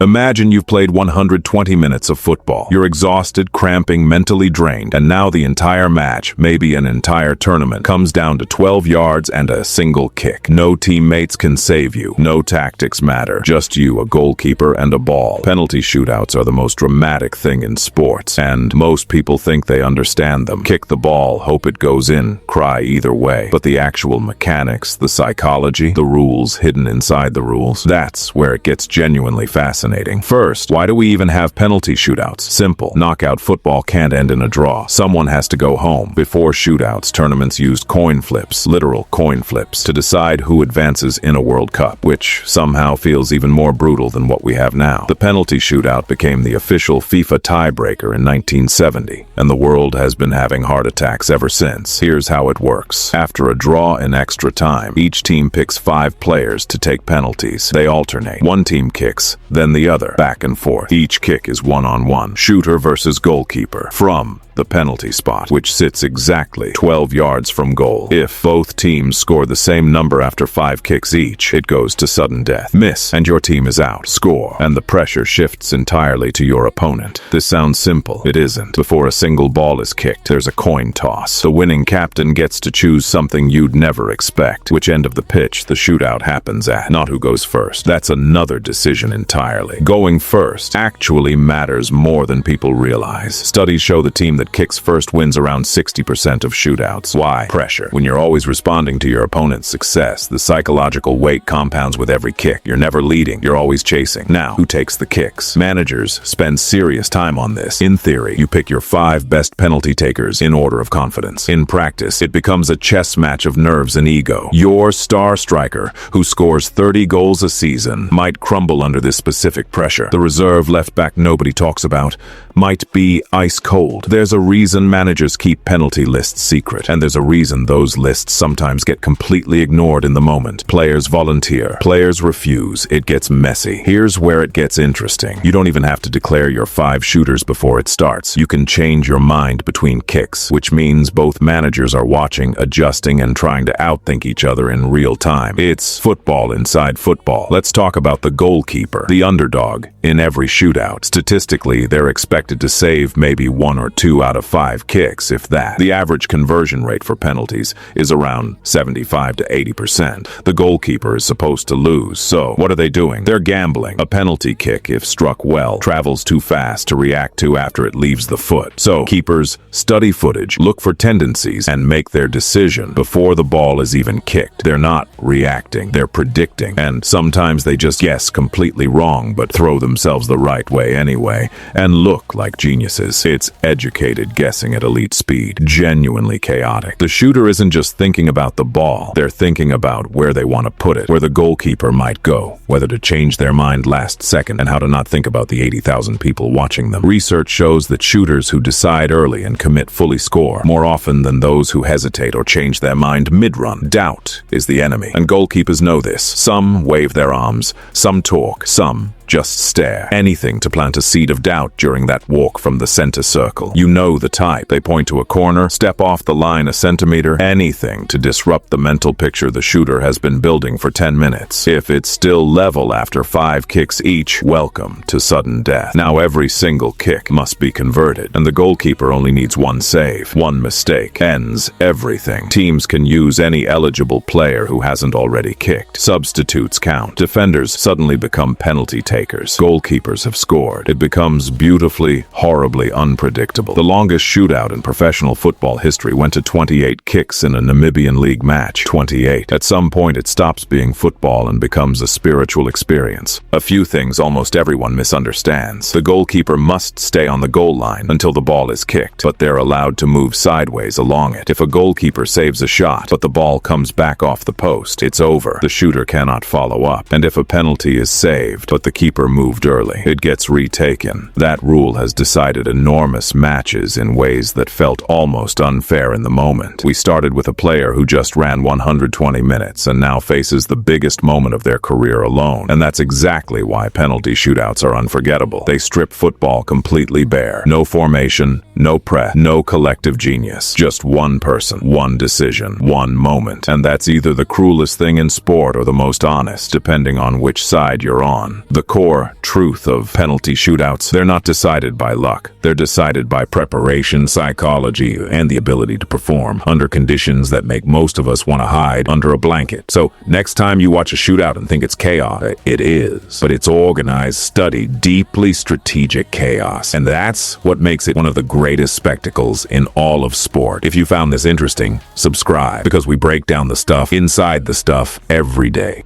Imagine you've played 120 minutes of football. You're exhausted, cramping, mentally drained, and now the entire match, maybe an entire tournament, comes down to 12 yards and a single kick. No teammates can save you. No tactics matter. Just you, a goalkeeper, and a ball. Penalty shootouts are the most dramatic thing in sports, and most people think they understand them. Kick the ball, hope it goes in, cry either way. But the actual mechanics, the psychology, the rules hidden inside the rules, that's where it gets genuinely fascinating. First, why do we even have penalty shootouts? Simple. Knockout football can't end in a draw. Someone has to go home. Before shootouts, tournaments used coin flips, literal coin flips, to decide who advances in a World Cup, which somehow feels even more brutal than what we have now. The penalty shootout became the official FIFA tiebreaker in 1970, and the world has been having heart attacks ever since. Here's how it works. After a draw in extra time, each team picks 5 players to take penalties. They alternate. One team kicks, then the other, back and forth. Each kick is one-on-one. Shooter versus goalkeeper. From the penalty spot, which sits exactly 12 yards from goal. If both teams score the same number after 5 kicks each, it goes to sudden death. Miss, and your team is out. Score, and the pressure shifts entirely to your opponent. This sounds simple. It isn't. Before a single ball is kicked, there's a coin toss. The winning captain gets to choose something you'd never expect. Which end of the pitch the shootout happens at, not who goes first. That's another decision entirely. Going first actually matters more than people realize. Studies show the team that kicks first wins around 60% of shootouts. Why? Pressure. When you're always responding to your opponent's success, the psychological weight compounds with every kick. You're never leading, you're always chasing. Now, who takes the kicks? Managers spend serious time on this. In theory, you pick your 5 best penalty takers in order of confidence. In practice, it becomes a chess match of nerves and ego. Your star striker, who scores 30 goals a season, might crumble under this specific pressure. The reserve left back nobody talks about might be ice cold. There's a reason managers keep penalty lists secret, and there's a reason those lists sometimes get completely ignored in the moment. Players volunteer, players refuse. It gets messy. Here's where it gets interesting. You don't even have to declare your 5 shooters before it starts. You can change your mind between kicks, which means both managers are watching, adjusting, and trying to outthink each other in real time. It's football inside football. Let's talk about the goalkeeper, the underdog in every shootout. Statistically, they're expected to save maybe 1 or 2 out of 5 kicks, if that. The average conversion rate for penalties is around 75 to 80%. The goalkeeper is supposed to lose, so what are they doing? They're gambling. A penalty kick, if struck well, travels too fast to react to after it leaves the foot. So, keepers study footage, look for tendencies, and make their decision before the ball is even kicked. They're not reacting, they're predicting, and sometimes they just guess completely wrong, but throw themselves the right way anyway, and look like geniuses. It's educated guessing at elite speed, genuinely chaotic. The shooter isn't just thinking about the ball, they're thinking about where they want to put it, where the goalkeeper might go, whether to change their mind last second, and how to not think about the 80,000 people watching them. Research shows that shooters who decide early and commit fully score more often than those who hesitate or change their mind mid-run. Doubt is the enemy, and goalkeepers know this. Some wave their arms, some talk, some just stare. Anything to plant a seed of doubt during that walk from the center circle. You know the type. They point to a corner, step off the line a centimeter, anything to disrupt the mental picture the shooter has been building for 10 minutes. If it's still level after 5 kicks each, welcome to sudden death. Now every single kick must be converted, and the goalkeeper only needs 1 save. 1 mistake ends everything. Teams can use any eligible player who hasn't already kicked. Substitutes count. Defenders suddenly become penalty takers. Goalkeepers have scored. It becomes beautifully, horribly unpredictable. The longest shootout in professional football history went to 28 kicks in a Namibian league match. 28. At some point, it stops being football and becomes a spiritual experience. A few things almost everyone misunderstands. The goalkeeper must stay on the goal line until the ball is kicked, but they're allowed to move sideways along it. If a goalkeeper saves a shot, but the ball comes back off the post, it's over. The shooter cannot follow up. And if a penalty is saved, but the keeper moved early, it gets retaken. That rule has decided enormous matches in ways that felt almost unfair in the moment. We started with a player who just ran 120 minutes and now faces the biggest moment of their career alone. And that's exactly why penalty shootouts are unforgettable. They strip football completely bare. No formation, No press, no collective genius. Just one person, one decision, one moment. And that's either the cruelest thing in sport or the most honest, depending on which side you're on. The core truth of penalty shootouts, they're not decided by luck. They're decided by preparation, psychology, and the ability to perform under conditions that make most of us want to hide under a blanket. So next time you watch a shootout and think it's chaos, it is. But it's organized, studied, deeply strategic chaos. And that's what makes it one of the greatest spectacles in all of sport. If you found this interesting, subscribe, because we break down the stuff inside the stuff every day.